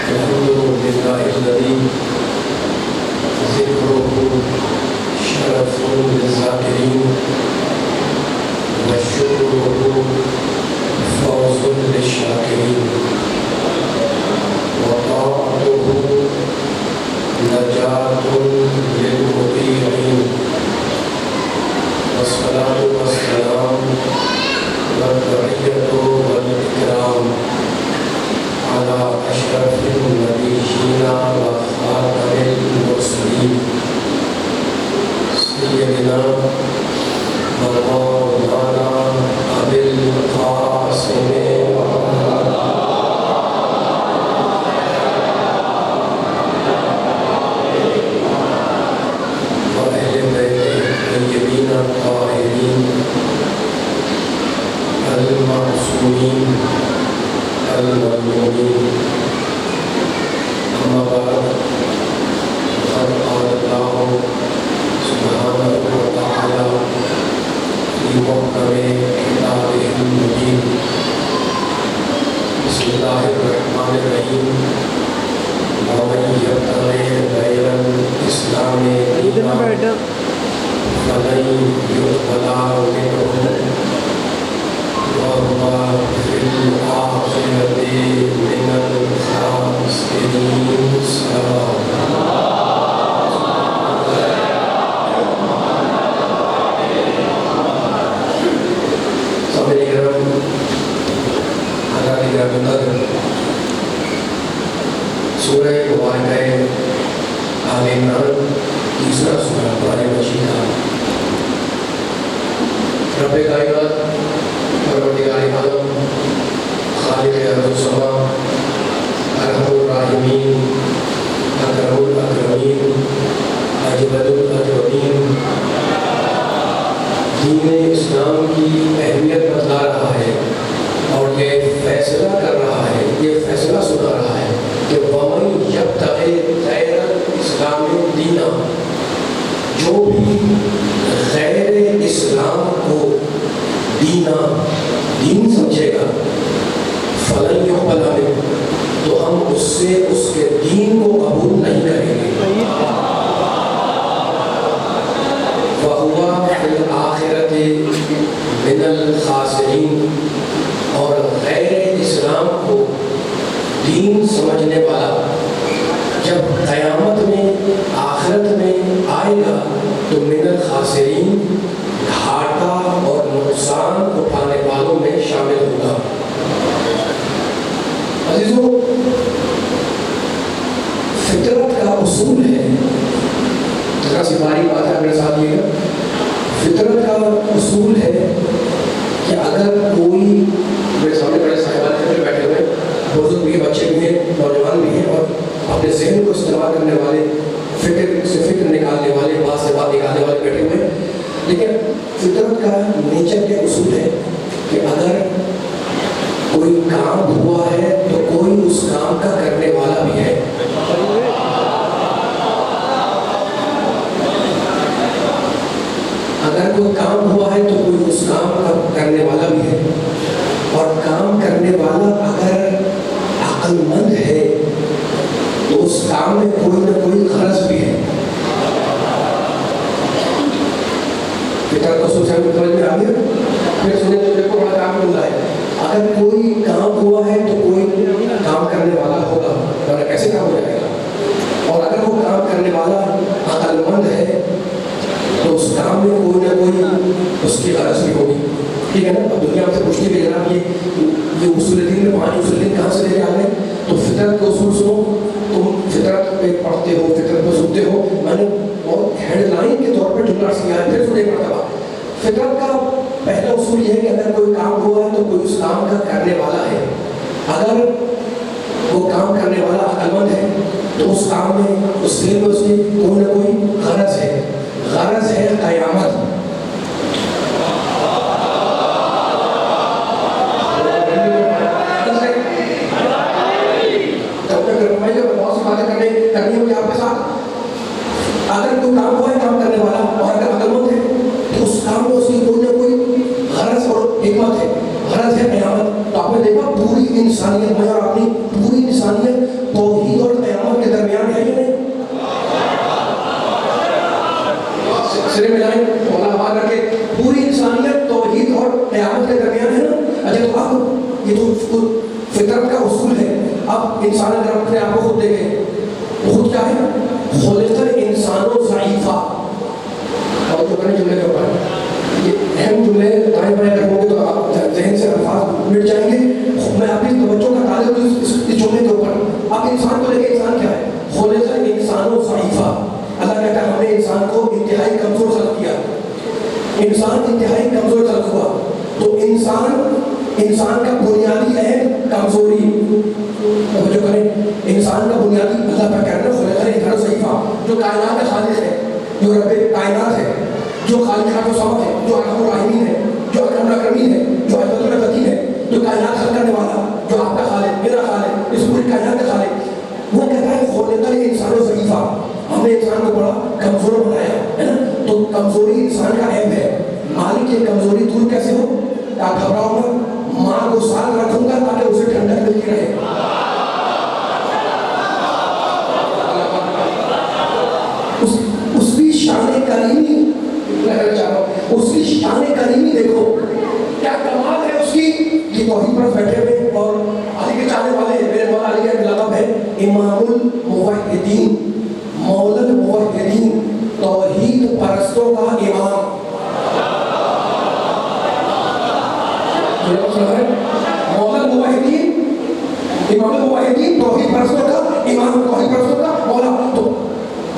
الحمد لله الذي ذكره شرف للذاكرين وشكره فوز للشاكرين وطاعته نجاة للمطيعين والصلاة والسلام والتحية والإكرام على أشرف النبيين وخاتم المرسلين سيدنا مولانا أبي القاسم وأهل بيته الطيبين الطاهرين المعصومين المظلومين. أما بعد فقد قال الله سبحانه وتعالى في محكم كتابه المبين: بسم الله الرحمن الرحيم. ومن يبتغي غير الإسلام دينا فلن يقبل منه وهو في الآخرة من الخاسرين. سامعین کرام، اللہ کی رحمت، سورہ مبارکہ آل عمران، تیسرا سورہ قرآن مجید کا رب کائنات پروردگار عالم خالق ارض و سما ارحم الراحمین اکرم الاکرمین اجود الاجودین دین اسلام کی اہمیت بتلا رہا ہے اور یہ فیصلہ کر رہا ہے، یہ فیصلہ سنا رہا ہے کہ وَمَن يَبْتَغِ غَيْرَ الْإِسْلَامِ دِينًا، جو بھی غیر اسلام کو دین سمجھے گا، فَلَن يُقْبَلَ مِنْهُ، تو ہم اس سے اس کے دین کو قبول نہیں کریں گے، وَهُوَ فِي الْآخِرَةِ مِنَ الْخَاسِرِينَ، اور غیر اسلام کو دین سمجھنے والا جب قیامت میں آخرت میں آئے گا تو من الخاسرین، گھاٹا اور نقصان اٹھانے والوں میں شامل ہوگا۔ عزیزوں، فطرت کا اصول ہے، ذرا سی باری بات ہے میرے ساتھ، یہ فطرت کا اصول ہے کہ اگر کوئی، میرے سامنے بڑے صاحبان خبر بیٹھے ہوئے، بزرگ بھی، بچے بھی ہیں، نوجوان بھی ہیں، اور اپنے ذہن کو استعمال کرنے والے، فکر سے فکر نکالنے والے، بات سے بات نکالنے والے بیٹھے ہوئے ہیں، لیکن فطرت کا نیچر کے اصول ہے کہ اگر کوئی کام ہوا ہے تو کوئی اس کام کا کرنے والا بھی ہے۔ اگر کوئی کام ہوا ہے تو کوئی اس کام کا کرنے والا بھی ہے، اور کام کرنے والا اگر عقل مند ہے تو اس کام میں کوئی نہ کوئی غرض بھی ہے۔ فطرت کو سوچا میں سمجھ میں آ گیا؟ پھر سنیں تو دیکھو بڑا کام مل رہا ہے، اگر کوئی کام ہوا ہے تو کوئی کام کرنے والا ہوگا، ورنہ کیسے کام ہو جائے گا؟ اور اگر وہ کام کرنے والا عقل مند ہے تو اس کام میں کوئی نہ کوئی اس کی غرض بھی ہوگی، ٹھیک ہے نا؟ اب دنیا سے پوچھتی ہے کہ جناب یہ اصول دین میں 5 اصول دین کہاں سے لے کے آ گئے؟ تو فطرت کو اصول سنو، تم فطرت پہ پڑھتے ہو، فطرت پہ سنتے ہو، میں نے بہت ہیڈ لائن کے طور پہ جملہ کیا ہے، پھر سنیں مرتبہ۔ فطرت کا پہلا اصول یہ ہے کہ اگر کوئی کام ہوا ہے تو کوئی اس کام کا کرنے والا ہے، اگر وہ کام کرنے والا عقل مند ہے تو اس کام میں، اس فعل میں اس کی کوئی نہ کوئی غرض ہے، غرض ہے قیامت۔ اگر کوئی کام ہوا ہے کام کرنے والا اور اگر عقل مند ہے تو اس کام میں اس کی کوئی نہ کوئی غرض اور حکمت ہے، غرض ہے قیامت۔ تو آپ نے دیکھا پوری انسانیت میں اور اپنی پوری انسانیت توحید آپ انسان اگر اپنے آپ کو خود دیکھیں تو خود کیا ہے؟ خلق الانسان ضعیفا. اور تو کریں جملے کے اوپر یہ اہم جملے دائیں بائیں کروں گے تو آپ ذہن سے الفاظ مٹ جائیں گے. میں آپ کی توجہ کا طالب ہوں اس جملے کے اوپر. آپ انسان کو دیکھیں, انسان کیا ہے؟ خلق الانسان ضعیفا. اللہ کہتا ہے ہم نے انسان کو انتہائی کمزور خلق کیا. انسان انتہائی کمزور خلق ہوا. تو انسان کا بنیادی اہم کمزوری جو کریں, انسان کا بنیادی اللہ کا کہنا ہے خلق الانسان ضعیفا. جو کائنات کا خالق ہے, جو رب کائنات ہے, جو خالق و سماوات ہے, جو ارحم الراحمین ہے, جو اکرم الاکرمین ہے, جو اجود القدیر ہے, جو کائنات خلق کرنے والا, جو آپ کا خالق, میرا خالق, اس پوری کائنات کا خالق, وہ کہتا ہے خلق الانسان ضعیفا. ہم نے انسان کو بڑا کمزور بنایا ہے نا. تو کمزوری انسان کا عیب ہے. مالک کی کمزوری دور کیسے ہو؟ آپ گھبراؤ مت, ماں کو ساتھ رکھوں گا تاکہ اسے ٹھنڈک ملتی رہے. اس کی شان کریمی کہنا چاہ رہا ہوں, اس کی شان کریمی دیکھو کیا کمال ہے اس کی. یہ توحید پر بیٹھے ہوئے اور علی کے چاہنے والے ہیں. میرے مولا علی کا لقب ہے امام الموحدین, مولا الموحدین, توحید پرستوں کا امام. مولا الموحدین, امام الموحدین, توحید پرستوں کا امام, توحید پرستوں کا مولا. تو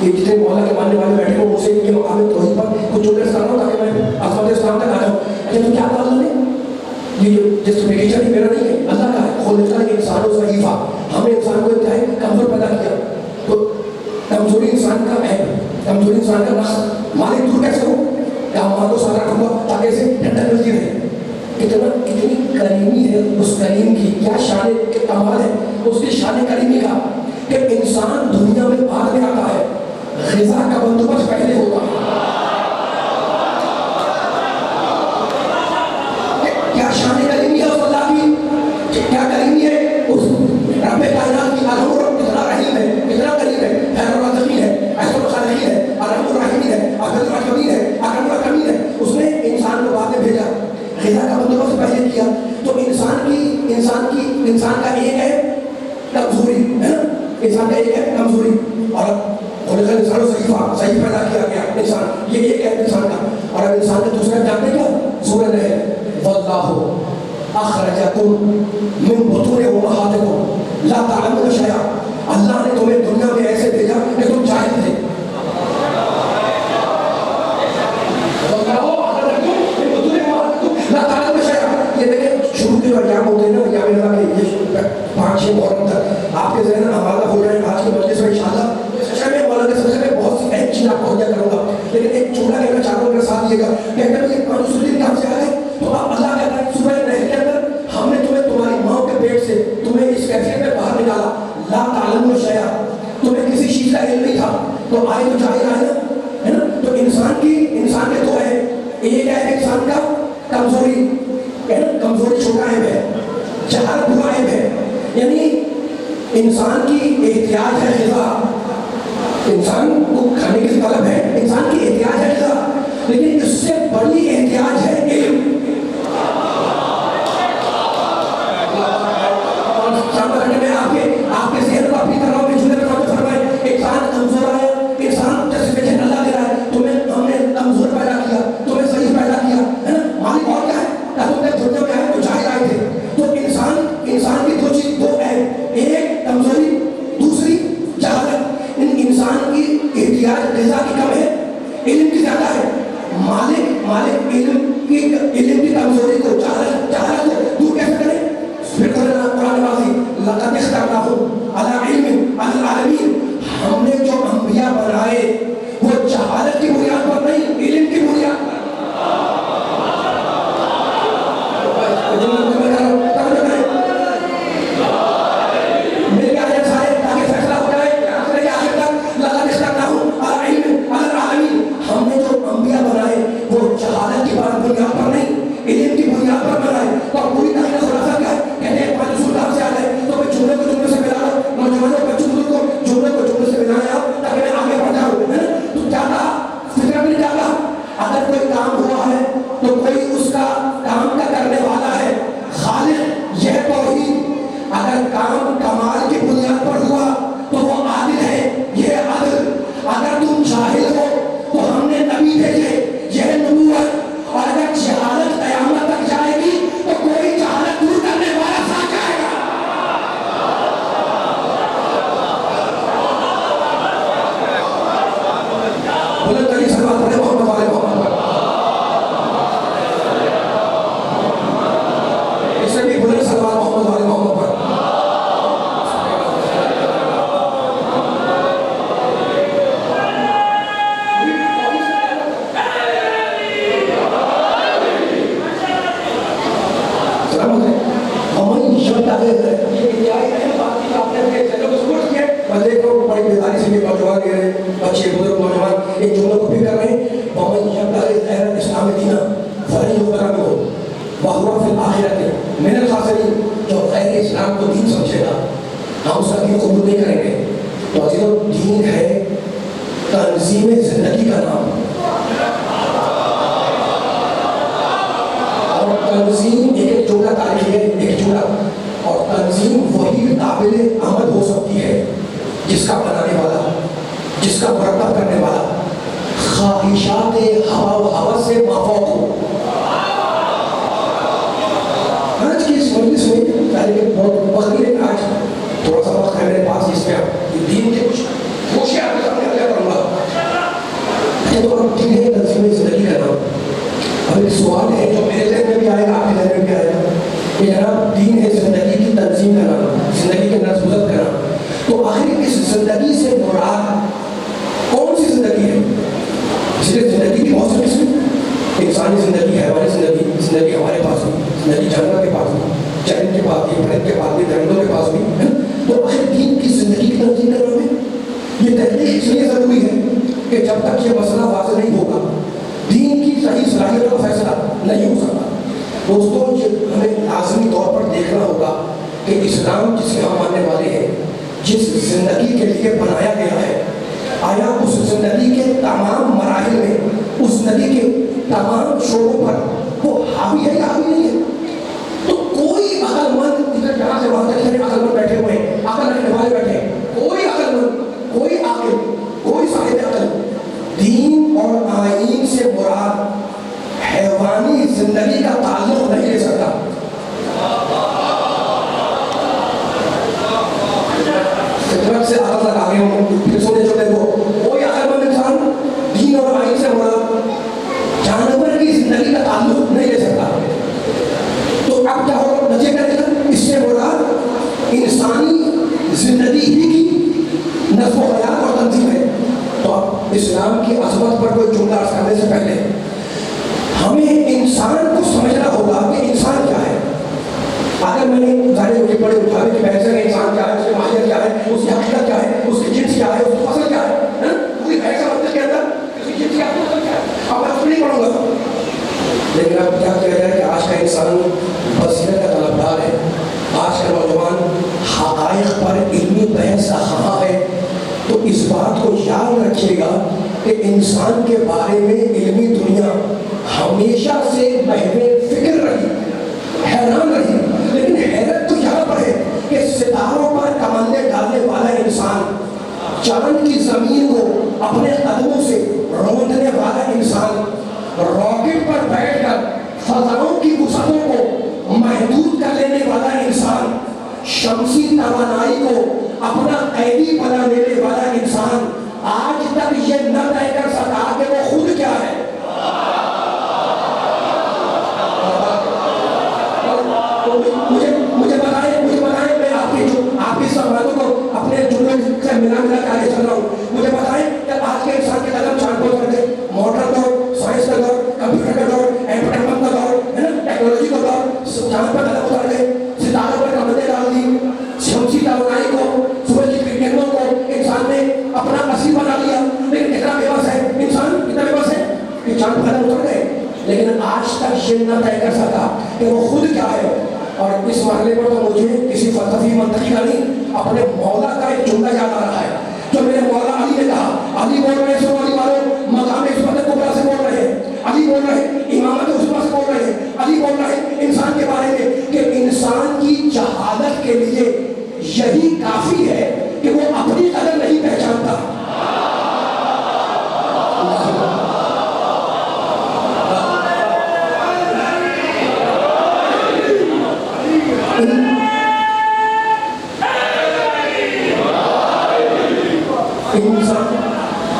یہ جتنے مولا کے ماننے والے بیٹھے ہوں اسے ان کے مقام توحید پر کچھ جملے سنا رہا ہوں تاکہ میں عظمت اسلام تک آ جاؤں. اچھا تو کیا کہا اللہ نے؟ یہ جو جسٹیفیکیشن ہی میرا نہیں ہے, اللہ کا ہے. خلق الانسان ضعیفا. ہم نے انسان کو انتہائی کمزور پیدا کیا. تو کمزوری انسان کا ہے, کمزوری انسان کا نقص. مالک دور کیسے ہو؟ کیا ماں کو ساتھ رکھوں گا تاکہ اسے ٹھنڈک ملتی رہے. کتنی کریمی ہے اس کریم کی, کیا شان کمال ہے اس کی شان کریمی کا کہ انسان دنیا میں بعد میں آتا ہے, غذا کا بندوبست پہلے ہوتا ہے. کیا شان کریمی ہے اس اللہ کی, کیا کریمی ہے اس رب کائنات کی. کتنا رحیم ہے, کتنا کریم ہے, خیر الرازقین ہے, احسن الخالقین ہے, ارحم الراحمین ہے, اجود الاکرمین ہے, اکرم الاکرمین ہے. اس نے انسان کو بعد میں بھیجا, غذا کا بندوبست پہلے کیا. تو انسان کا ایک ہے کمزوری ہے نا, انسان کا ایک ہے کمزوری. اور خلق الانسان ضعیفا, ضعیف پیدا کیا گیا انسان, یہ ایک ہے انسان کا. اور اب انسان کا دوسرا جانتے کیا سورہ ہے, واللہ اخرجکم من بطون امہاتکم لا تعلمون شیئا. اللہ نے تمہیں دنیا میں ایسے بھیجا کہ تم جاہل تھے. ایام ہوتے ہیں نا, ایام اللہ کے یہ 5-6 محرم تک آپ کے ذہن حوالہ ہو جائیں آج کے مجلس میں انشاءاللہ. سچا میں مولانا کے سلسلے میں بہت سی اہم چیز آپ کو مہیا کروں گا, لیکن ایک جملہ کہنا چاہتا ہوں, میرے ساتھ دیے گا. کہتے ہیں یہ قرآن سنت کہاں سے آ گئے؟ تو اب اللہ کہتا ہے سورہ نحل کے اندر ہم نے تمہیں تمہاری ماں کے پیٹ سے تمہیں اس کیفیت میں باہر نکالا, لا تعلمون شیئا, تمہیں کسی چیز کا علم نہیں تھا. تو آئے تو ظاہر ہے نا. تو انسان کے دو ہے, ایک ہے انسان کا کمزوری, کمزوری چھوٹا عیب ہے, جہالت برا عیب ہے. یعنی انسان کی احتیاج ہے غذا, انسان کو کھانے کی طلب ہے, انسان کی احتیاج ہے غذا, لیکن اس سے بڑی احتیاج ہے علم. آپ کے ذہن کو اپنی طرح میں جھولے میں فرمائے, انسان کمزور ہے, انسان جسٹیفیکیشن اللہ دے رہا ہے, تمہیں ہم نے کمزور پیدا کیا, تمہیں ضعیف پیدا کیا ہے نا. مالک اور کیا ہے, تم نے دنیا میں آئے تو جاہل آئے تھے. تو انسان کی دو چیز, دو ہے, ایک کمزوری, دوسری جہالت. انسان کی احتیاج غذا کی کم ہے, علم کی زیادہ ہے. مالک علم کی کمزوری کو, جہالت کو دور کیسے کرے؟ پھر قرآن واضح, لقد اخترناہم علی علم علی العالمین. ہم نے جو انبیاء بنائے وہ جہالت کی بنیاد پر نہیں, علم کی بنیاد پر. ہم نے جو انبیاء بنائے وہ جہالت کی بنیاد پر نہیں, علم کی بنیاد پر بنائے. بچے بزرگ نوجوان ان جملوں کو بھی کر رہے ہیں. وَمَن يَبْتَغِ غَيْرَ الْإِسْلَامِ دِينًا فَلَن يُقْبَلَ مِنْهُ وَهُوَ فِي الْآخِرَةِ مِنَ الْخَاسِرِينَ. جو غیر اسلام کو دین سمجھے گا ہم اس کا دین قبول نہیں کریں گے. تو عزیزو دین ہے تنظیم زندگی کا نام. اور تنظیم ایک جملہ تاریخی ہے, ایک جملہ. اور تنظیم وہی قابل عمل ہو سکتی ہے جس کا بنانے والا, جس کا مرتب کرنے والا خواہشات ہوا و ہوس سے مافوق ہو. آج کی اس مجلس میں پہلے بہت وقت نہیں ہے, آج تھوڑا سا وقت ہے میرے پاس جس میں دین کے کچھ خوشیاں آپ کے سامنے عرض کروں گا. اچھا تو اب دین ہے تنظیم زندگی کا نام. اب ایک سوال ہے جو میرے ذہن میں بھی آئے گا, آپ کے ذہن میں بھی آئے گا کہ جناب دین ہے زندگی کی تنظیم کا نام, زندگی کے نظم و ضبط کا نام. تو آخر اس زندگی سے مراد کون سی زندگی ہے؟ اس لیے زندگی کی بہت سی قسمیں, انسانی زندگی, حیوانی زندگی, زندگی ہمارے پاس بھی, زندگی جانور کے پاس بھی, چرند کے پاس بھی, پرند کے پاس بھی, درندوں کے پاس بھی ہے. تو آخر دین کی زندگی کی تنظیم کا نام ہے. یہ تحقیق اس لیے ضروری ہے کہ جب تک یہ مسئلہ واضح نہیں ہوگا دین کی صحیح صلاحیت کا فیصلہ نہیں ہو سکتا. دوستوں ہمیں لازمی طور پر دیکھنا ہوگا کہ اسلام جس کے ہم ماننے والے ہیں, جس زندگی کے لیے بنایا گیا ہے, آیا اس زندگی کے تمام مراحل میں, اس زندگی کے تمام شعبوں پر وہ حاوی ہے یا حاوی نہیں ہے؟ تو کوئی عقل مند ادھر جہاں سے وہاں تک عقل مند بیٹھے ہوئے ہیں, عقل رکھنے والے بیٹھے ہیں, کوئی عقل مند, کوئی عاقل, کوئی صاحب عقل دین اور آئین سے مراد حیوانی زندگی کا تعلق نہیں لے سکتا. فطرت سے عقل تک آگے ہوں, پھر سونے جو دیکھو کوئی عقل مند انسان دین اور آئین سے مراد جانور کی زندگی کا تعلق نہیں لے سکتا. تو اب کیا ہوگا نتیجہ کیا نکلا؟ اس سے مراد انسانی زندگی ہی کی نظم و حیات اور تنظیم ہے. تو اب اسلام کی عظمت پر کوئی جملہ عرض کرنے سے پہلے ہمیں انسان کو سمجھنا ہوگا کہ انسان کیا ہے. اگر میں نے گاڑی مجھے بڑے اٹھانے کی بحث ہے, انسان کیا ہے, اس کی ماہیت کیا ہے, اس کی حقیقت کیا ہے, اس کی جنس کیا ہے, اس کی فصل کیا ہے, پوری بحث ہے کے اندر اس کی جنس کیا ہے, فصل کیا ہے, اب میں اس کو نہیں پڑھوں گا. لیکن اب کیا کیا جائے کہ آج کا انسان بصیرت کا طلبگار ہے, آج کا نوجوان حقائق پر علمی بحث کا خواہاں ہے. تو اس بات کو یاد رکھیے گا کہ انسان کے بارے میں علمی دنیا ہمیشہ سے محو فکر رہی, حیران رہی. لیکن حیرت تو یہاں پر ہے کہ ستاروں پر کمندیں ڈالنے والا انسان, چاند کی زمین کو اپنے قدموں سے روندنے والا انسان, راکٹ پر بیٹھ کر فضاؤں کی وسعتوں کو محدود کر لینے والا انسان, شمسی توانائی کو اپنا قیدی بنا لینے والا انسان آج تک یہ نہ طے کر سکا کہ وہ خود کیا ہے. مجھے بتائیں میں آپ کی سوالوں کو اپنے جملوں سے ملا کے آگے چل رہا ہوں. مجھے بتائیں کہ آج کے انسان کے قدم چاند پر کر دے, ماڈرن دور, سائنس کا دور, کمپیوٹر کا دور, انٹرنیٹ کا دور, ہے نا, ٹیکنالوجی کا دور, چاند پر قدم اتار دے, ستاروں پر کمندیں ڈال دی, شمسی توانائی کو, سورج کی کرنوں کو انسان نے اپنا اسیر بنا لیا. لیکن کتنا بے بس ہے انسان, کتنا بے بس ہے کہ چاند پر قدم اتار گئے, لیکن آج تک یہ نہ طے کر سکا کہ وہ خود کیا ہے. اور اس مرحلے پر تو مجھے کسی فلسفی منطقی کا نہیں, اپنے مولا کا ایک جملہ یاد آ رہا ہے جو میرے مولا علی نے کہا. علی بول رہے ہیں, سو علی والوں مقام عصمت کبریٰ سے بول رہے ہیں, علی بول رہے ہیں امامت عظمیٰ سے بول رہے ہیں, علی بول رہے ہیں انسان کے بارے میں کہ انسان کی جہالت کے لیے یہی کافی ہے کہ وہ اپنی قدر نہیں پہچانتا.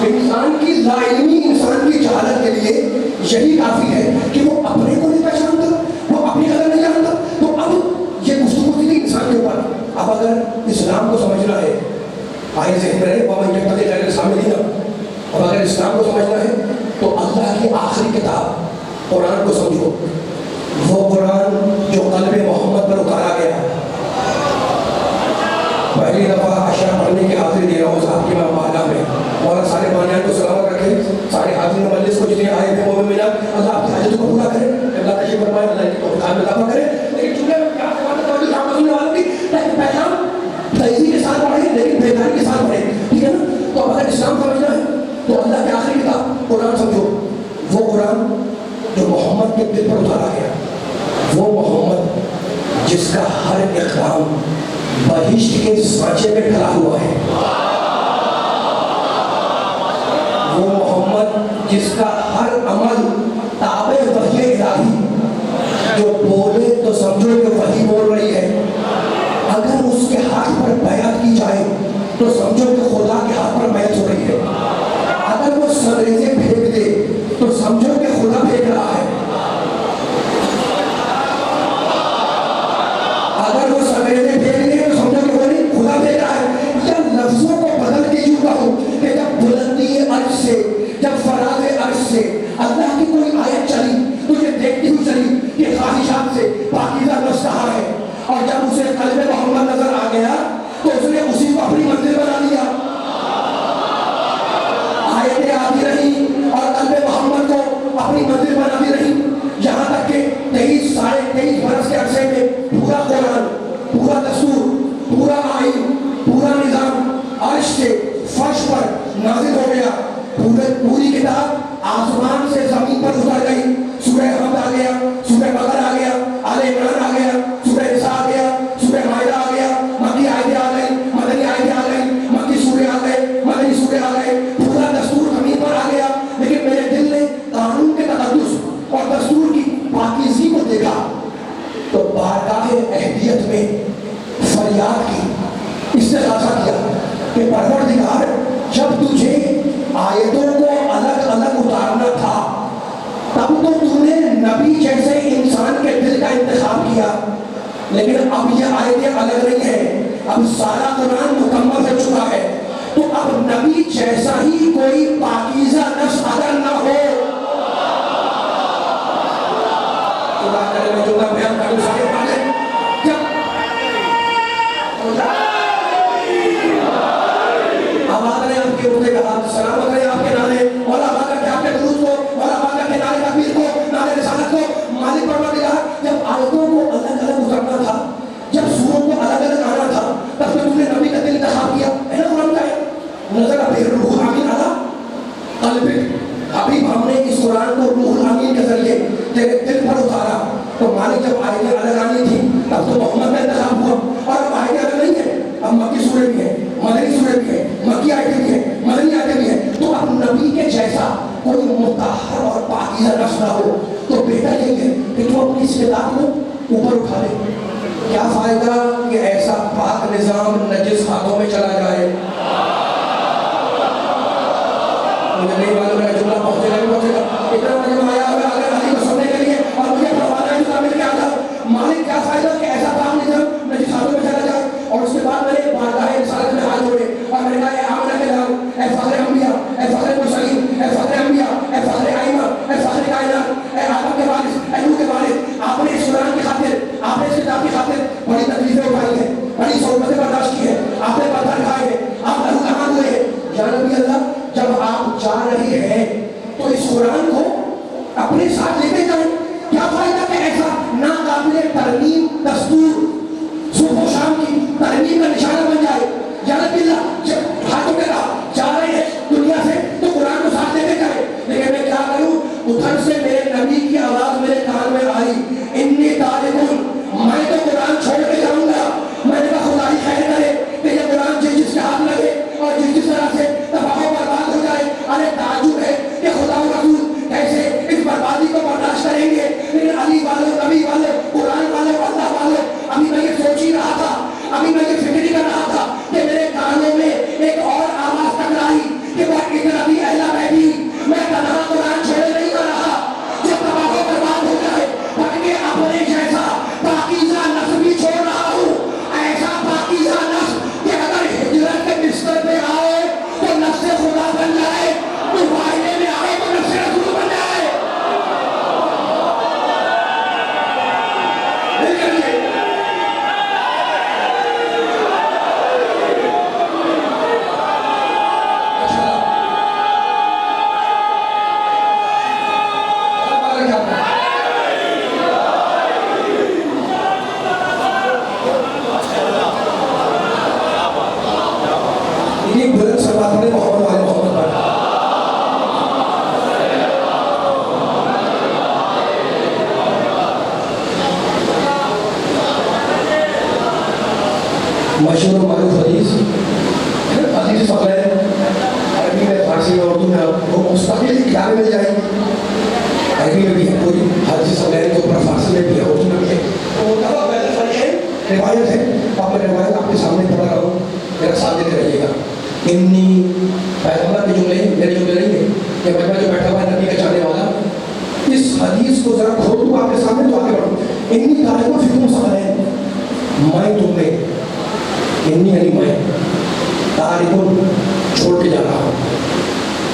انسان کی لا علمی, انسان کی جہالت کے لیے یہی کافی ہے کہ وہ اپنے کو نہیں پہچانتا, وہ اپنی قدر نہیں جانتا. تو اب یہ گفتگو تھی انسان کے اوپر. اب اگر اسلام کو سمجھنا ہے, آئے ذہن میں رہے وَمَن يَبْتَغِ غَيْرَ الْإِسْلَامِ دِينًا, اب اگر اسلام کو سمجھنا ہے تو اللہ کی آخری کتاب قرآن کو سمجھو. وہ قرآن جو قلب محمد پر اتارا گیا. پہلی دفعہ اشعار پڑھنے کی حاضری دے رہا ہوں صاحب کی میں بالا میں, مولانا صالح بانیانی پڑھیں لیکن بیداری کے ساتھ پڑھیں, ٹھیک ہے نا. تو اگر اسلام سمجھنا ہے تو اللہ کی آخری کتاب قرآن سمجھو, وہ قرآن جو محمد کے دل پر اتارا گیا, وہ محمد جس کا ہر اقدام بہشت کے سانچے میں ڈھلا ہوا ہے, وہ محمد جس کا ہر عمل تابع وحی الہی, جو بولے تو سمجھو کہ وحی بول رہی ہے, اگر اس کے ہاتھ پر بیعت کی جائے تو سمجھو کہ خدا کے ہاتھ پر بیعت ہو رہی ہے, اگر وہ سنریزے پھینک دے تو سمجھو کہ خدا پھینک رہا ہے, اگر وہ سنریزے پھینک دے تو سمجھو کہ وہ نہیں خدا پھینک رہا ہے. یا لفظوں کو بدل کے یوں کہوں کہ جب بلندی عرش سے, جب فراغ عرش سے اللہ کی کوئی آیت چلی تجھے دیکھتی ہوئی چلی کہ خواہشات سے پاکیزہ نفس کہاں ہے, اور جب اسے قلب محمد نظر آ گیا تو اس نے اسی کو اپنی منزل بنا لیا. آیتیں آتی رہی اور قلب محمد کو اپنی منزل بناتی رہی, یہاں تک کہ 23 برس کے عرصے میں پورا قرآن, پورا دستور, پورا آئین, پورا نظام عرش سے فرش پر نازل ہو گیا. پوری کتاب آسمان سے زمین پر اتر گئی. سورہ حمد آ گیا, سورہ بقرہ آ گیا, آل عمران آ گیا, سورہ نساء آ گیا, سورہ مائدہ آ گیا, مکی آیتیں آ گئی, مدنی آیتیں آ گئی, مکی سورے آ گئے, مدنی سورے آ گئے, پورا دستور زمین پر آ گیا. لیکن میرے دل نے قانون کے تقدس اور دستور کی پاکیزگی کو دیکھا تو بارگاہ اہلیت میں فریاد کی, استغاثہ کیا کہ پروردگار جب تجھے آیتوں کو الگ الگ اتارنا تھا تب تو نے نبی جیسے انسان کے دل کا انتخاب کیا, لیکن اب یہ آیتیں الگ نہیں ہیں, اب سارا قرآن مکمل ہو چکا ہے, تو اب نبی جیسا ہی کوئی پاکیزہ نفس اگر نہ ہو, میں جو بیان کروں سارے پڑھیں, آباد رہے آپ کے اٹھنے کا ہاتھ, سلامت رہے آپ کے نالے, اور آباد کرتے آپ کے درود کو, اور آباد کرتے نالے تکبیر کو, نالے رسالت کو. مالک پروردگار جب آیتوں کو الگ الگ اترنا تھا, جب سوروں کو الگ الگ آنا تھا, تب تو تم نے نبی کا دل انتخاب کیا ہے نا. قرآن کا ہے نظر اب روح الامین علی قلبک, ابھی ہم نے اس قرآن کو روح الامین کے ذریعے تیرے دل پر اتارا. تو مالک جب آیتیں الگ آنی تھی تب تو محمد کا انتخاب ہوا, اور اب آیتیں الگ نہیں ہیں, اب مکی سورے بھی ہیں, مدنی سورے بھی ہیں, مکی آیتیں بھی ہیں, مدنی آیتیں بھی ہیں. تو اب نبی کے جیسا کوئی مطہر اور پاکیزہ نفس نہ ہو تو بہتر یہ ہے کہ تو اپنی اس کتاب کو اوپر اٹھا لے. کیا فائدہ کہ ایسا پاک نظام نجس ہاتھوں میں چلا جائے. مجھے نہیں معلوم ہے جملہ پہنچے گا نہیں پہنچے گا, اتنا مجھے آیا ہوا اگر علی کو سننے کے لیے اور مجھے پروانا ہے جو مل کے آتا. مالک کیا فائدہ کہ ایسا پاک نظام نجس ہاتھوں میں چلا جائے. اور اس کے بعد میں نے بارگاہ رسالت میں ہاتھ جوڑے اور میں نے کہا اے آمنہ کے نام, اے فخر انبیاء, اے فخر مرسلین, اے فخر انبیاء, اے فخر ائمہ, اے فخر کائنات, اے آدم کے وارث, اے نوح کے وارث, آپ نے اس قرآن کی خاطر, آپ نے اس کتاب کی خاطر بڑی تکلیفیں اٹھائی ہیں, بڑی صحبتیں برداشت کی ہیں, آپ نے پتھر کھائے ہیں, آپ لہو ہوئے ہیں. یا نبی اللہ جب آپ جا رہے ہیں تو اس قرآن کو اپنے ساتھ لیتے جائیں. کیا فائدہ کہ ایسا ناقابل ترمیم دستور صبح و شام کی ترمیم کا نشانہ بن جائے. یا نبی اللہ جب ہاتھوں کے ساتھ جا رہے ہیں دنیا سے تو قرآن کو ساتھ لیتے جائیں. لیکن میں کیا کروں, ادھر سے میرے نبی کی آواز میرے کان میں آئی, انی طالبون, میں تو قرآن چھوڑ کے جاؤں گا. میں نے کہا خدا ہی خیر کرے کہ یہ قرآن جس کے ہاتھ لگے اور جس طرح سے تباہ و برباد ہو جائے. ارے تعجب ہے کہ خدا و رسول کیسے اس بربادی کو برداشت کریں گے. لیکن علی والوں, نبی والوں, قرآن والوں, اللہ والوں, ابھی میں یہ سوچ ہی رہا تھا, ابھی میں یہ فکر ہی کر رہا تھا کہ میرے کانوں میں ایک اور آواز ٹکرائی کہ وہ اتنا بھی اہلا بیٹھی, میں تنہا قرآن چھوڑے نہیں کر رہا جو تباہ و برباد ہو جائے, بلکہ اپنے جیسا پاکیزہ نفس بھی چھوڑ رہا ہوں. ایسا پاکیزہ نفس کہ اگر ہجرت کے بستر پہ آئے تو نفس خدا بن جائے, تو معائنے میں آئے تو نفس رسول بن جائے. ایک بلند سلوات پڑھیں محمد والے محمد پر. مشہور و معروف حدیث حدیث فقہ ہے، عربی میں، فارسی میں، اردو میں، وہ مستقل کتابیں مل جائیں گی. عربی میں بھی ہے کوئی حدیث فقہ کے اوپر، فارسی میں بھی ہے، اردو میں بھی ہے. روایت ہے، آپ میں روایت آپ کے سامنے پڑھ رہا ہوں، میرا ساتھ دیتے رہیے گا. انی پیغمبر کے جملے ہیں، میرے جملے نہیں ہیں. یہ بچہ جو بیٹھا ہوا ہے نبی کا چاہنے والا، اس حدیث کو ذرا کھولوں آپ کے سامنے تو آگے بڑھوں. انی تارک فکم ثقلین، میں تم میں، انی یعنی میں، تارک چھوڑ کے جا رہا ہوں.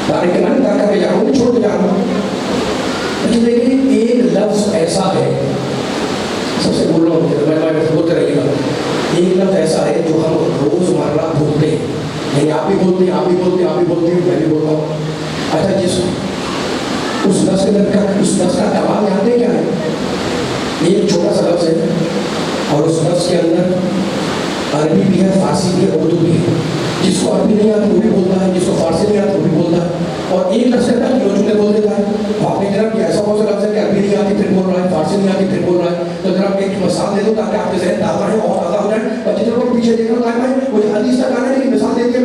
تارک کے معنی ترک کر کے جا رہا ہوں، چھوڑ کے جا رہا ہوں. لیکن دیکھیں ایک لفظ ایسا ہے، سب سے بول رہا ہوں میں بولتے رہیے گا، ایک لفظ ایسا ہے جو ہم روز مرہ بولتے ہیں. یعنی آپ بھی بولتے ہیں، آپ بھی بولتے ہیں، آپ بھی بولتے ہیں، میں بھی بولتا ہوں. اچھا جس اس لفظ کے اندر کا اس لفظ کا جواب جانتے ہیں کیا ہے؟ ایک چھوٹا سا لفظ ہے اور اس لفظ کے اندر عربی بھی ہے، فارسی بھی ہے، اردو بھی ہے. جس کو عربی نہیں آتی وہ بھی بولتا ہے، جس کو فارسی نہیں آتی وہ بھی بولتا ہے. اور ایک لفظ ہے جو جملے بول دیتا ہے. آپ نے جناب ایسا بہت سا لفظ ہے کہ عربی نہیں آتی پھر بول رہا ہے، فارسی نہیں آتی پھر بول رہا ہے. تو جناب ایک مثال دے دو تاکہ آپ کے ذہن تازہ ہے اور تازہ ہو جائے. اور جتنے لوگ پیچھے دیکھ رہے ہیں وہ حدیث کا گانا ہے لیکن مثال دے دی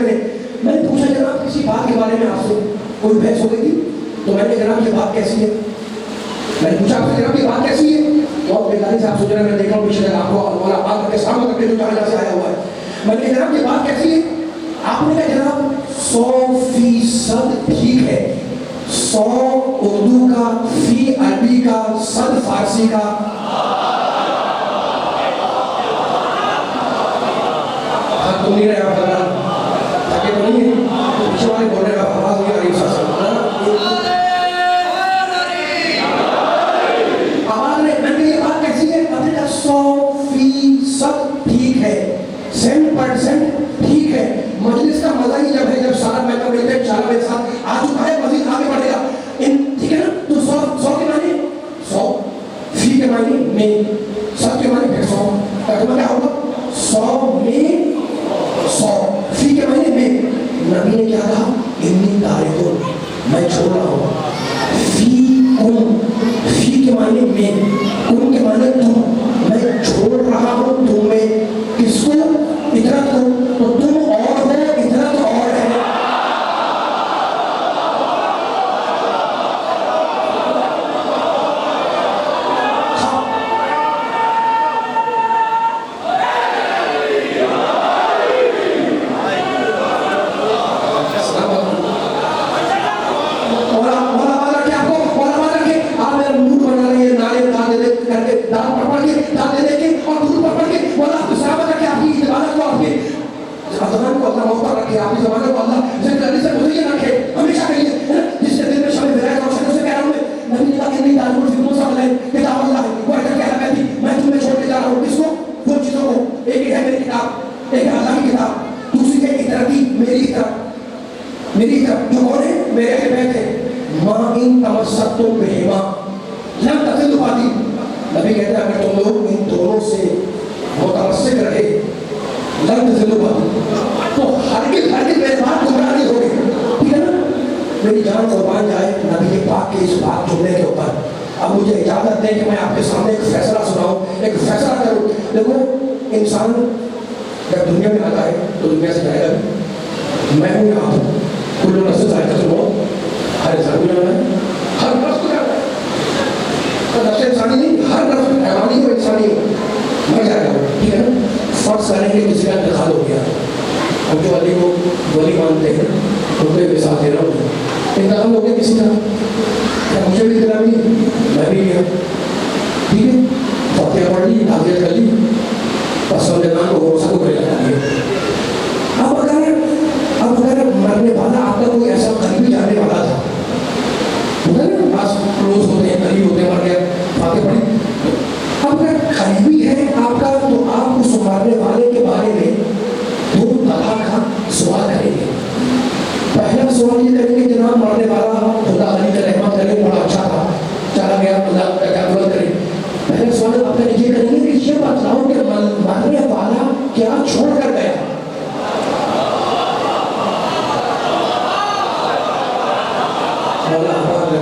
میں نے پوچھا جناب کسی بات کے بارے میں آپ سے کوئی بحث ہو گئی تھی تو میں نے جناب یہ بات کیسی ہے، میں نے پوچھا آپ سے جناب یہ بات کیسی ہے. بہت بیداری سے آپ سوچ رہے ہیں، میں دیکھ رہا ہوں پیچھے آپ کو والا بات کر کے سامنے کر کے جو جہاں سے آیا ہوا ہے. میں نے جناب یہ بات کیسی ہے؟ آپ نے کہا جناب 100% ٹھیک ہے. 100 اردو کا، فی عربی کا، 100 فارسی کا. تم نہیں رہے آپ تاکہ تو نہیں ہے پیچھے والے بول رہے ہیں آواز نہیں آ رہی. آواز نہیں. میں نے یہ بات کیسی ہے؟ آپ نے کہا 100% ٹھیک ہے، 100% ٹھیک ہے. مجلس کا مزہ ہی جب ہے جب سارا میں کب لیتے ہیں چارہ میرے ساتھ آ چکا ہے، مزید آگے بڑھے گا. ٹھیک ہے نا؟ تو 100 کے معنی 100، فی کے معنی میں، 100 کے معنی پھر 100. ترجمہ کیا ہوگا؟ 100 میں 100، فی کے معنی میں. نبی نے کیا کہا؟ انی تارکون، میں چھوڑ رہا ہوں. فی کم، فی کے معنی میں، کم کے معنی تم، میں چھوڑ رہا ہوں تم میں. کس کو؟ اطرت کو. تو تم اور ہو، اطرت اور ہے. میری طرف جو کون ہے؟ میرے اہل بیت ہے. ماں ان تمسکتم بہما لن تضلوا بعدی. نبی کہتا ہے اگر تم لوگ ان دونوں سے متمسک رہے لن تضلوا بعدی تو ہرگز میرے بات گمراہ نہیں ہوگی. ٹھیک ہے نا؟ میری جان قربان جائے نبی پاک کے اس بات جملے کے اوپر. اب مجھے اجازت دیں کہ میں آپ کے سامنے ایک فیصلہ سناؤں، ایک فیصلہ کروں. دیکھو انسان جب دنیا میں آتا ہے تو دنیا سے جائے گا. میں ہوں یا آپ ہوں، کل نفس ذائقۃ الموت، ہر انسان کو جانا ہے، ہر نفس کو جانا ہے. نفس انسانی نہیں، ہر نفس حیوانی ہو انسانی ہو مر جائے گا. ٹھیک ہے نا؟ فرض کریں کہ کسی کا انتقال ہو گیا، اب جو علی کو ولی مانتے ہیں ان کو ایک مثال دے رہا ہوں. انتقال ہو گیا کسی کا، کیا مجھے بھی دلا بھی، میں بھی گیا. ٹھیک ہے، فاتحہ پڑھ لی، تعزیت کر لی، بس سمجھنا کو سب کو لگا دیا. اب اگر مرنے والا آپ کا کوئی ایسا قریبی جانے والا تھا، ہوتا ہے نا پاس کلوز ہوتے ہیں، قریب ہوتے ہیں، مر گیا، فاتحہ پڑھی. اب اگر قریبی ہے آپ کا تو آپ اس مرنے والے کے بارے میں دو طرح کا سوال کریں گے. پہلا سوال یہ کریں گے جناب مرنے والا خدا علی کا رحمت کرے، بڑا اچھا تھا، چلا گیا، اللہ کا کیا بات کرے. پہلا سوال آپ کا یہ کریں گے کہ یہ بتلاؤ کہ مرنے والا کیا چھوڑ کر گیا.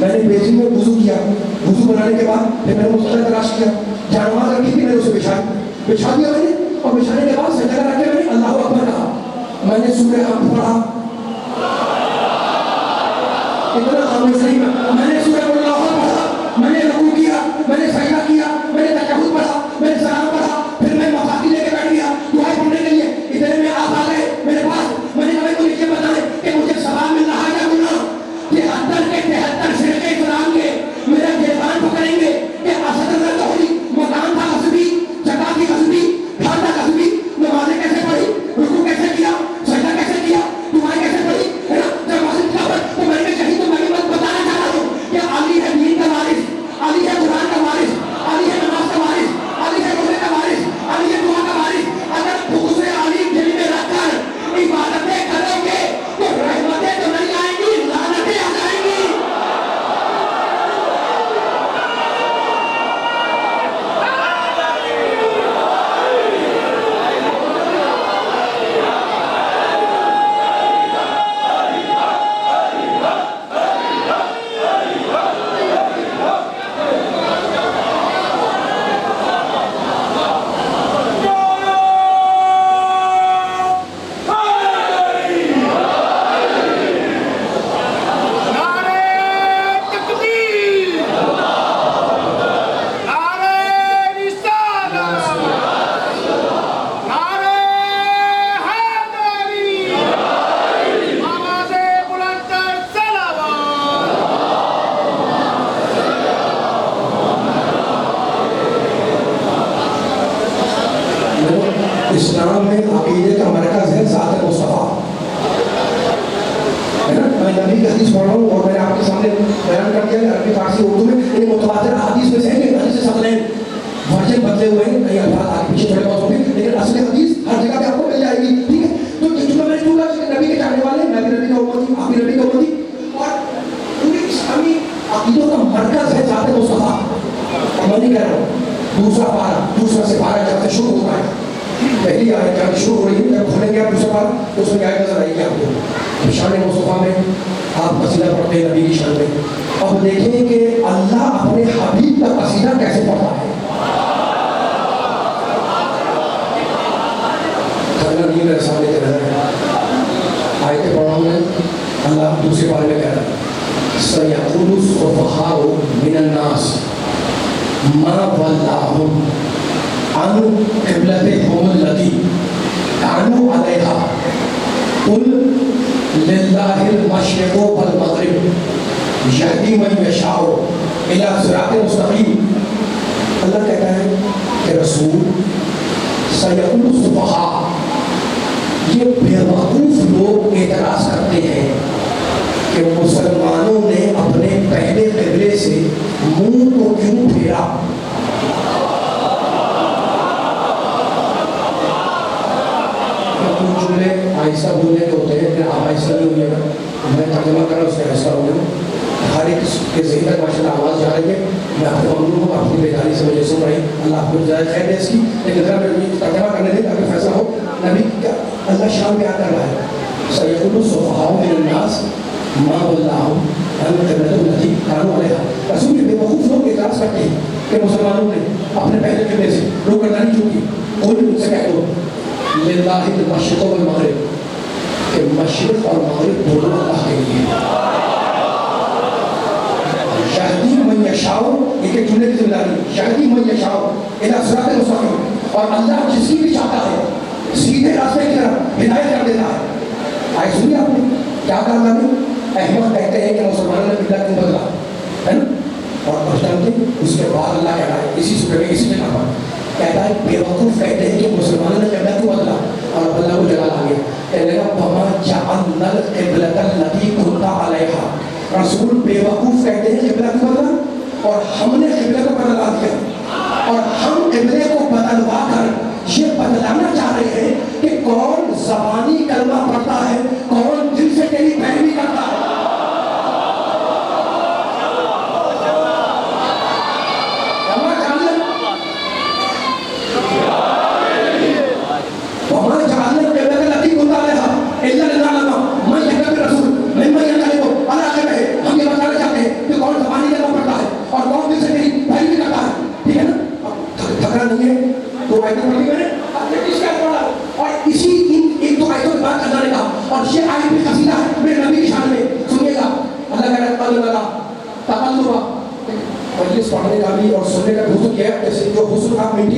میں نے بیسن میں وضو کیا، وضو بنانے کے بعد پھر میں نے مستقل تلاش کیا، جانماز رکھی تھی، میں نے اسے بچھا دیا میں نے، اور بچھانے کے بعد سجدہ رکھ کے میں نے اللہ اکبر کہا، میں نے سورہ حمد پڑھا، اتنا خاموش نہیں، میں نے سورہ اللہ پڑھا، میں نے رکوع کیا، میں نے سجدہ کیا، میں نے تشہد پڑھا، میں نے سلام پڑھا، پھر میں مفاقی لے کے بیٹھ گیا دعائیں پڑھنے کے لیے. اتنے میں آپ آ گئے میرے پاس. میں نے کہا کو یہ بتائیں کہ مجھے ثواب مل رہا ہے یا گناہ؟ 73 کے 73 فرقے اسلام کے میرا گریبان پکڑیں گے کہ اسد اللہ توحی مکان تھا غصبی، جگہ تھی غصبی، گھر تھا غصبی، نمازیں کیسے پڑھی، رکوع کیسے کیا، سجدہ کیسے کیا، دعائیں کیسے پڑھی، ہے نا؟ جب غصب تھا تو میں نے کہیں تو میں بھی بتانا چاہ رہا ہوں کہ علی ہے دین کا وارث، علی ہے قرآن کا وارث، علی ہے نماز کا وارث، علی ہے روزے کا وارث، علی ہے دعا کا وارث. اگر بغض علی دل میں رکھ کر عبادتیں کرو گے تو رحمتیں تو نہیں آئیں گی، لعنتیں آ جائیں گی. اسلام میں عقیدے کا مرکز ہے ذات مصطفیٰ. میں نبی کی حدیث پڑھ رہا ہوں اور میں نے آپ کے سامنے بیان کر دیا عربی فارسی اردو میں. یہ متواتر حدیث میں سے ہے کہ حدیث ثقلین ورژن بدلے ہوئے ہیں، کئی الفاظ آگے پیچھے تھوڑے بہت ہوتے ہیں، لیکن اصل حدیث ہر جگہ پہ آپ کو مل جائے گی. ٹھیک ہے، تو جو میں نے چونگا نبی کے چاہنے والے، میں بھی نبی کا امتی، آپ بھی نبی کا امتی، اور پورے اسلامی عقیدوں کا مرکز ہے ذات مصطفیٰ. اور میں نہیں کہہ رہا ہوں دوسرا پارا، دوسرا سپارہ جب سے شروع ہوتا ہے، پہلی آیت جب شروع ہو رہی ہے، جب کھولیں گے آپ دوسرا پارا تو اس میں آیت نظر آئے گی آپ کو شان مصطفیٰ میں. آپ قصیدہ پڑھتے ہیں نبی کی شان میں. اب دیکھیں کہ اللہ اپنے حبیب کا قصیدہ کیسے پڑھتا ہے. نہیں میرے سامنے کے نظر ہے، آیتیں پڑھا ہوں میں. اللہ دوسرے بارے میں کہہ رہا ہے سَيَقُولُ السُّفَهَاءُ مِنَ النَّاسِ مَا وَلَّاهُمْ عَنْ قِبْلَتِهِمُ الَّتِي كَانُوا عَلَيْهَا قُلْ لِلَّهِ الْمَشْرِقُ وَالْمَغْرِبُ يَهْدِي مَن يَشَاءُ إِلَىٰ صِرَاطٍ مُسْتَقِيمٍ. اللہ کہتا ہے کہ رسول سَيَقُولُ السُّفَهَاءُ، یہ بے وقوف لوگ اعتراض کرتے ہیں کہ مسلمانوں نے اپنے پہلے قبلے سے منہ کو کیوں پھیرا. کچھ جملے آہستہ بولنے کے ہوتے ہیں، پھر آپ آہستہ نہیں ہوئے گا، میں ترجمہ کر رہا ہوں اس سے آہستہ ہوگا. ہر ایک کے ذہن تک ماشاء اللہ آواز جا رہی ہے. میں آپ کو ممنون ہوں اپنی بیداری سے مجھے سن رہی. اللہ آپ کو زیادہ خیر دے اس کی. لیکن ذرا میں ترجمہ کرنے دیں تاکہ فیصلہ ہو. نبی کا اللہ شان بیان کر رہا ہے سَيَقُولُ السُّفَهَاءُ مِنَ النَّاسِ مَا وَلَّاهُمْ عَنْ قِبْلَتِهِمُ الَّتِي كَانُوا عَلَيْهَا. رسول کے بے وقوف لوگ اعتراض کرتے ہیں کہ مسلمانوں نے اپنے پہلے قبلے سے روگردانی کیوں کی. قل ان سے کہہ دو لِلَّهِ الْمَشْرِقُ وَالْمَغْرِبُ، کہ مشرق اور مغرب دونوں اللہ کے لیے. یہدی من یشاء، ایک ایک جملے کی ذمہ داری، یہدی من یشاء الی صراط مستقیم، اور اللہ جس کی بھی چاہتا ہے سیدھے راستے کی طرف ہدایت کر دیتا ہے. آئے سنیے آپ نے کیا کہا تھا. احمد کہتے ہیں کہ مسلمانوں نے قبلہ کیوں بدلا ہے نا، اور پہچانتے اس کے بعد اللہ کہتا ہے اسی سورہ میں اسی جگہ پر کہتا ہے بے وقوف کہتے ہیں کہ مسلمانوں نے قبلہ کیوں بدلا، اور اللہ کو جلال آ گیا کہنے لگا وَمَا جَعَلْنَا الْقِبْلَةَ الَّتِي كُنْتَ عَلَيْهَا. رسول بے وقوف کہتے ہیں قبلہ کیوں بدلا، اور ہم نے قبلہ کو بدلا دیا، اور ہم قبلے کو بدلوا کر یہ بدلانا چاہ رہے ہیں کہ کون زبانی کلمہ پڑھتا ہے، کون دل سے تیری پیروی کرتا ہے. ہم یہ بتانا چاہتے ہیں کہ کون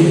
1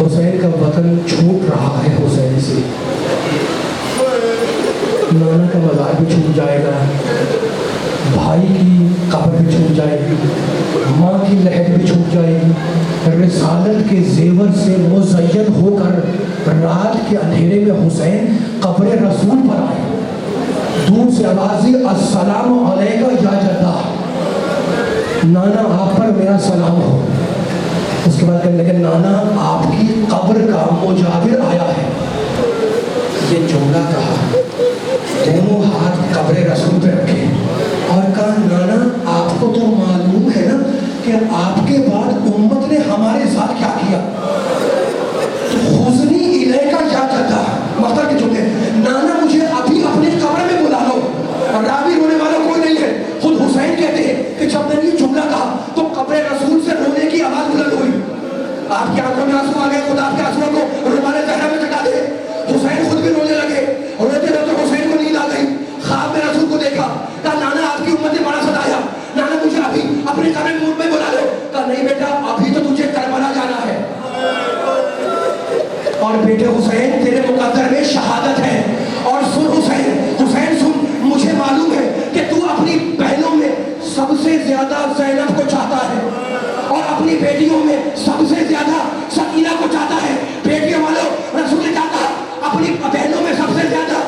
حسین کا وطن چھوٹ رہا ہے حسین سے. نانا کا مزار بھی چھوٹ جائے گا, بھائی کی قبر بھی چھوٹ جائے گی, ماں کی لہر بھی چھوٹ جائے گی. رسالت کے زیور سے مزین ہو کر رات کے اندھیرے میں حسین قبر رسول پر آئے. دور سے آواز دی, السلام علیکم یا جدہ, نانا آپ پر میرا سلام ہو. اس کے بعد کہنے لگے, نانا آپ کی قبر کا مجاور آیا ہے. یہ جملہ کہا, دونوں ہاتھ قبر رسول پہ رکھے اور کہا, نانا آپ کو تو معلوم ہے نا کہ آپ کے بعد امت نے ہمارے ساتھ کیا کیا. حزنی الیکا یا جدہ, مختار کے جملے, نانا مجھے ابھی اپنی قبر میں بلا لو. اور راوی رونے والا کوئی نہیں ہے, خود حسین کہتے ہیں کہ جب میں نے یہ جملہ کہا تو قبر رسول سے رونے کی آواز بلند ہوئی. آپ کی آنکھوں میں آنسو آ گئے, خدا آپ کے آنسوؤں کو رومال زہرا میں چٹا دے. حسین خود بھی رونے لگے, روتے روتے حسین کو نیند آ گئی. خواب میں رسول کو دیکھا, کہا نانا آپ کی امت نے بڑا ستایا, نانا مجھے ابھی اپنے قبر میں بلا لو. کہا نہیں بیٹا, ابھی تو تجھے کربلا جانا ہے. اور بیٹے حسین تیرے مقدر میں شہادت ہے. اور سن حسین, حسین سن, مجھے معلوم ہے کہ تو اپنی بہنوں میں سب سے زیادہ زینب کو چاہتا ہے اور اپنی بیٹیوں میں سب سے زیادہ سکینہ کو چاہتا ہے. بیٹیوں والوں, رسول نے چاہتا اپنی بہنوں میں سب سے زیادہ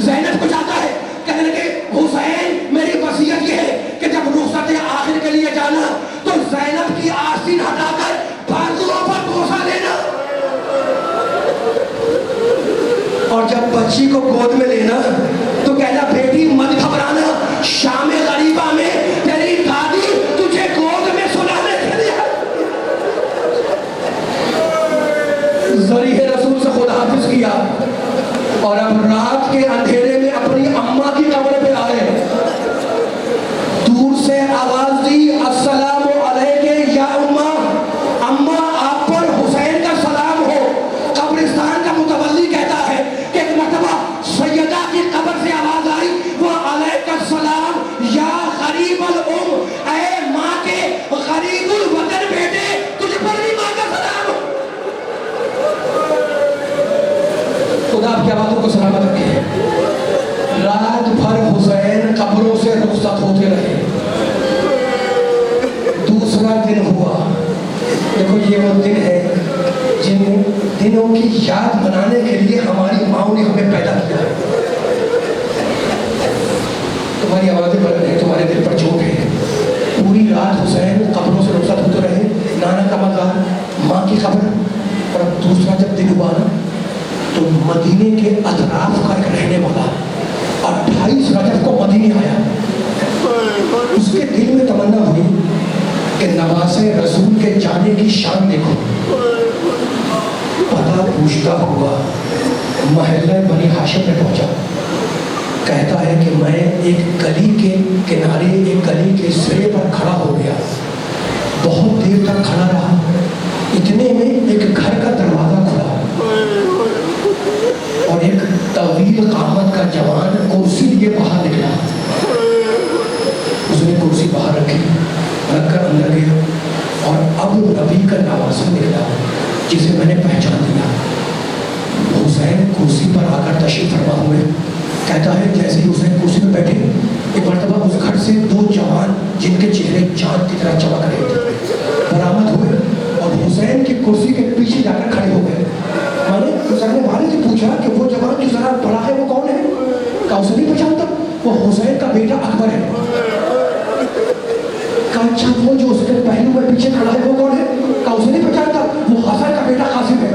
زینب کو چاہتا ہے. کہنے لگے, حسین میری وصیت یہ ہے کہ جب رخصت آخر کے لیے جانا تو زینب کی آستین ہٹا کر بازوؤں پر بوسہ دینا, اور جب بچی کو گود میں لینا تو کہنا, بیٹی مت گھبرانا, شام غریبہ میں تیری دادی تجھے گود میں سلانے کے لیے. ذریعہ رسول سے خدا حافظ کیا اور اب رات کے اندھیرے میں اپنی اماں کی قبر پہ آئے. دور سے آواز دی, السلام علیکم یا اماں, اماں آپ پر حسین کا سلام ہو. قبرستان کا متولی کہتا ہے کہ ایک مرتبہ سیدہ کی قبر سے آواز آئی, وہ علیک السلام یا غریب الام, اے ماں کے غریب الوطن بیٹے, تجھ پر بھی ماں کا سلام ہو. خدا آپ کی آوازوں کو سلامت رکھے. رات بھر حسین قبروں سے رخصت ہوتے رہے. دوسرا دن ہوا. دیکھو یہ وہ دن ہے جن دنوں کی یاد منانے کے لیے ہماری ماں نے ہمیں پیدا کیا ہے. تمہاری آوازیں بلند ہیں, تمہارے دل پر چوٹ ہے. پوری رات حسین قبروں سے رخصت ہوتے رہے. نانا کا مزار, ماں کی قبر. اور اب دوسرا جب دن ہوا نا تو مدینے کے اطراف کا ایک رہنے والا 28 رجب کو مدینے آیا. اس کے دل میں تمنا ہوئی کہ نواز رسول کے جانے کی شان دیکھو. پتہ پوچھتا ہوا محلہ بنی ہاشم میں پہنچا. کہتا ہے کہ میں ایک گلی کے کنارے, ایک گلی کے سرے پر کھڑا ہو گیا. بہت دیر تک کھڑا رہا. اتنے میں ایک گھر کا دروازہ کھلا اور ایک طویل قامت کا جوان کرسی لیے باہر نکلا. اس نے کرسی باہر رکھی, رکھ کر اندر گیا اور اب نبی کا نواسا نکلا جسے میں نے پہچان دیا. حسین کرسی پر آ کر تشریف فرما ہوئے. کہتا ہے جیسے ہی حسین کرسی پہ بیٹھے, ایک مرتبہ اس گھر سے 2 جوان جن کے چہرے چاند کی طرح چمک رہے تھے برآمد ہوئے اور حسین کی کرسی کے پیچھے جا کر کھڑے ہو گئے. میں نے حسین والد سے پوچھا کہ وہ جوان جو ذرا بڑا ہے وہ کون ہے؟ کہا اسے نہیں پہچانتا, وہ حسین کا بیٹا اکبر ہے. کہا اچھا وہ جو اس کے پہلو میں پیچھے کھڑا ہے وہ کون ہے؟ کہا اسے نہیں پہچانتا, وہ حسن کا بیٹا قاسم ہے.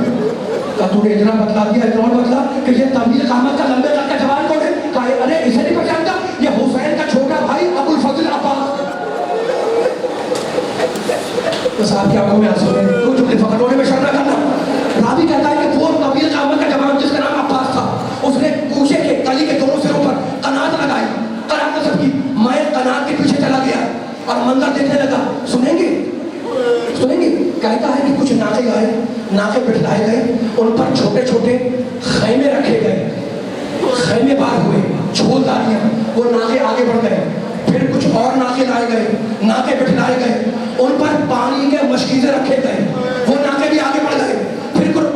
کہا تو نے اتنا بتلا دیا, اتنا اور بتلا کہ یہ طویل قامت کا لمبے قد کا جوان کون ہے؟ کہا ارے اسے نہیں پہچانتا, یہ حسین کا چھوٹا بھائی ابو الفضل عباس. بس آپ کی آنکھوں میں آنسو ہے, کوئی جملے فقط ہونے میں شرم نہ کرنا. راوی کہتا ہے کہ وہ طویل قامت کا جوان جس کا نام عباس تھا, اس نے گوشے کے گلی کے دونوں سروں پر قنات لگائی. قنات نصب کی. میں قنات کے پیچھے چلا گیا اور منظر دیکھنے لگا. سنیں گے سنیں گے. کہتا ہے کہ کچھ ناقے آئے, ناقے بٹھلائے گئے, ان پر چھوٹے چھوٹے خیمے رکھے گئے. خیمے بار ہوئے, چھول داریاں, وہ ناقے آگے بڑھ گئے. پھر کچھ اور ناقے لائے گئے, ناقے بٹھلائے گئے, ان پر پانی کے مشکیزیں رکھے گئے, وہ ناقے بھی آگے بڑھ گئے. پھر کچھ